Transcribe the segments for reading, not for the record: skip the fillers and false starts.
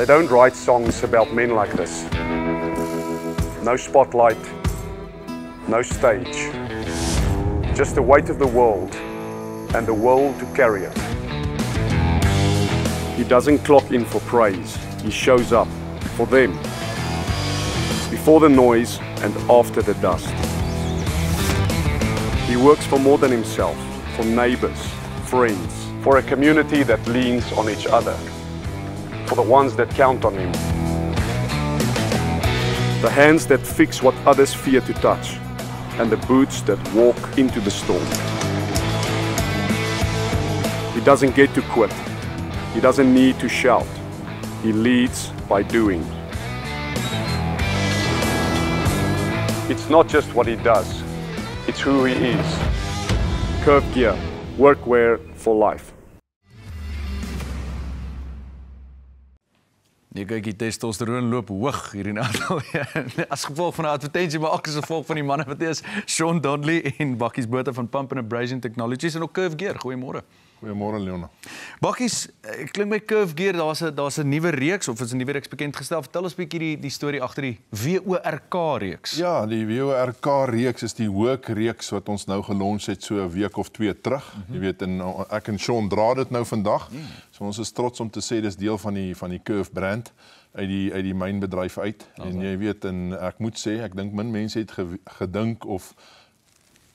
They don't write songs about men like this. No spotlight, no stage. Just the weight of the world and the will to carry it. He doesn't clock in for praise. He shows up for them. Before the noise and after the dust. He works for more than himself, for neighbors, friends, for a community that leans on each other, for the ones that count on him. The hands that fix what others fear to touch, and the boots that walk into the storm. He doesn't get to quit. He doesn't need to shout. He leads by doing. It's not just what he does, it's who he is. Curve Gear, workwear for life. Nee, kyk, die testosteroon loop hoog hier in Adelaide. As gevolg van 'n advertensie, maar ook as gevolg van die manne wat is Sean Donnelly en Bakkies Botha van Pump and Abrasion Technologies en ook Curve Gear. Goeiemôre. Goeiemôre Leona. Bakkies, klink by Curve Gear, daar's 'n nuwe reeks of is 'n nuwe reeks bekend gestel. Vertel ons 'n bietjie die storie agter die WORK reeks. Ja, die WORK reeks is die work reeks wat ons nou gelons het so 'n week of 2 terug. Jy weet, en ek en Sean dra dit nou vandag. So ons is trots om te sê dis deel van die Curve brand uit die mynbedryf uit. En jy weet, en ek moet sê, ek dink min mense het gedink of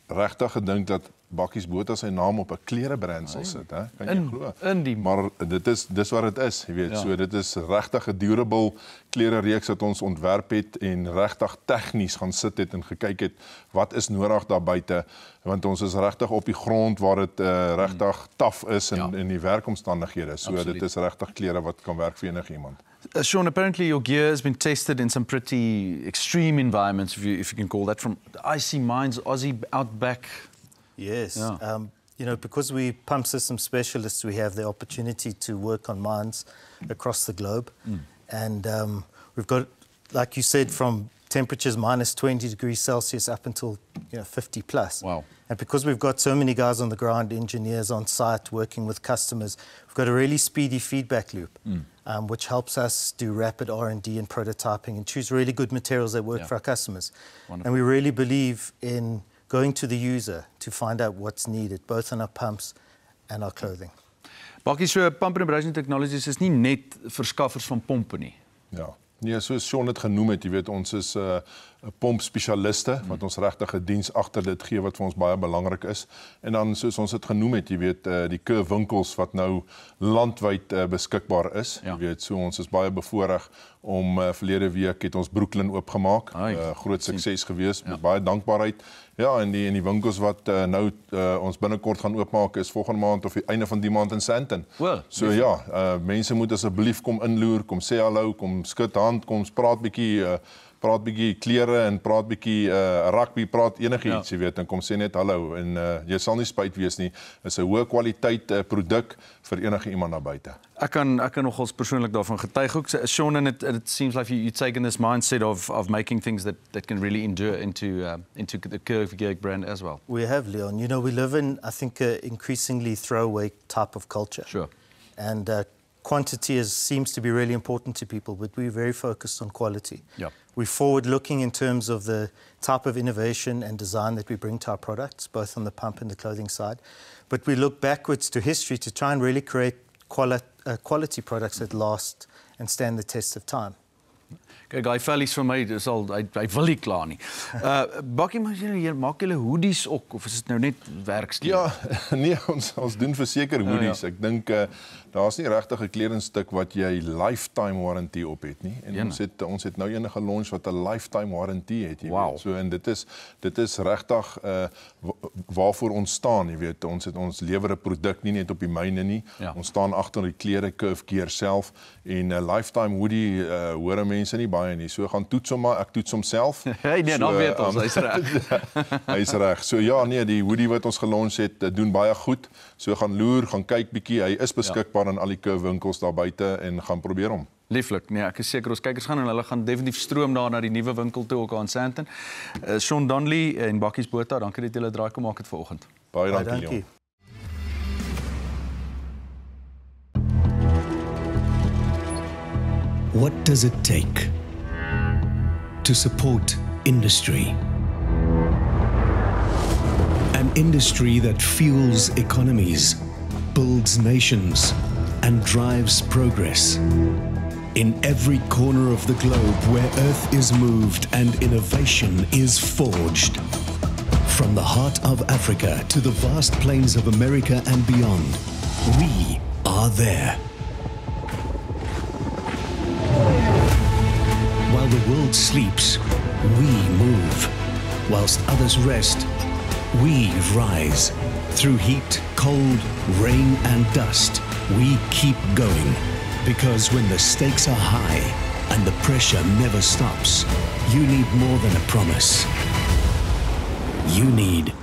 regtig gedink dat Bakkies Botha sy naam op 'n klerebrand sal sit, hè? Kan jy glo? Maar dis wat dit is, jy weet. So dit is regtig 'n durable klere reeks wat ons ontwerp het en regtig tegnies gaan sit het en gekyk het wat is nodig daar buite, want ons is regtig op die grond waar dit regtig taaf is in die werkomstandighede. So dit is regtig klere wat kan werk vir enigiemand. Sean, apparently your gear has been tested in some pretty extreme environments, if you can call that, from icy mines, Aussie outback. Yes, you know, because we're pump system specialists, we have the opportunity to work on mines across the globe. And we've got, like you said, from temperatures minus 20 degrees Celsius up until 50 plus. Wow. And because we've got so many guys on the ground, engineers on site working with customers, we've got a really speedy feedback loop, which helps us do rapid R&D and prototyping and choose really good materials that work for our customers. Wonderful. And we really believe in going to the user to find out what's needed, both on our pumps and our clothing. Bakkies, so Pump and Abrasion Technologies is nie net verskaffers van pompe nie. Ja. Nee, soos Sean dit genoem het, jy weet, ons is 'n pompspesialiste wat ons regtig 'n diens agter dit gee wat vir ons baie belangrik is. En dan soos ons dit genoem het, jy weet, die Curve winkels wat nou landwyd beskikbaar is. Jy weet, so ons is baie bevoorreg om verlede week het ons Brooklyn oopgemaak. Groot sukses gewees, met baie dankbaarheid. Ja, en die winkels wat nou ons binnekort gaan oopmaak is volgende maand of die einde van die maand in Sandton. So ja, mense moet asseblief kom inloer, kom sê hallo, kom skud hand, kom praat bietjie klere en praat bietjie rugby, praat enigiets, jy weet, en kom sê net hallo en jy sal nie spyt wees nie. Is 'n hoë kwaliteit produk vir enige iemand daar buite. Ek kan nogals persoonlik daarvan getuig ook. Sean, and it seems like you've taken this mindset of making things that can really endure into the Curve Gear brand as well. We have, Leon. You know, we live in, I think, an increasingly throwaway type of culture. Sure. And quantity seems to be really important to people, but we're very focused on quality. Yep. We're forward-looking in terms of the type of innovation and design that we bring to our products, both on the pump and the clothing side. But we look backwards to history to try and really create quality products that last and stand the test of time. Kyk, hy vellies vir my, hy wil nie klaar nie. Bakkie, maar maak julle hoodies ook, of is dit nou net werksklere? Ja, nee, ons doen verseker hoodies. Ek dink, daar's nie regtig 'n kledingstuk wat jy lifetime warranty op het nie. En ons het nou een gelons wat 'n lifetime warranty het, jy weet. So, en dit is regtig waarvoor ons staan, jy weet. Ons lewer 'n produk nie net op die myne nie. Ons staan agter die klere Curve Gear self en 'n lifetime hoodie hoor mense nie baie nie. So gaan toets hom maar, ek toets hom self. Hey, nee, dan weet ons, hy's reg. Hy's reg. So ja, nee, die hoodie wat ons gelons het, doen baie goed. So gaan loer, gaan kyk bietjie. Hy is beskikbaar in al die Curve winkels daar buite en gaan probeer hom. Lieflik. Nee, ek is seker ons kykers gaan en hulle gaan definitief stroom daar na die nuwe winkel toe ook aan Sandton. Sean Donnelly en Bakkies Botha, dankie dat julle draai kom maak het vanoggend. Baie dankie, Leon. What does it take to support industry? An industry that fuels economies, builds nations, and drives progress. In every corner of the globe where Earth is moved and innovation is forged. From the heart of Africa to the vast plains of America and beyond, we are there. While the world sleeps, we move. Whilst others rest, we rise. Through heat, cold, rain and dust, we keep going. Because when the stakes are high and the pressure never stops, you need more than a promise. You need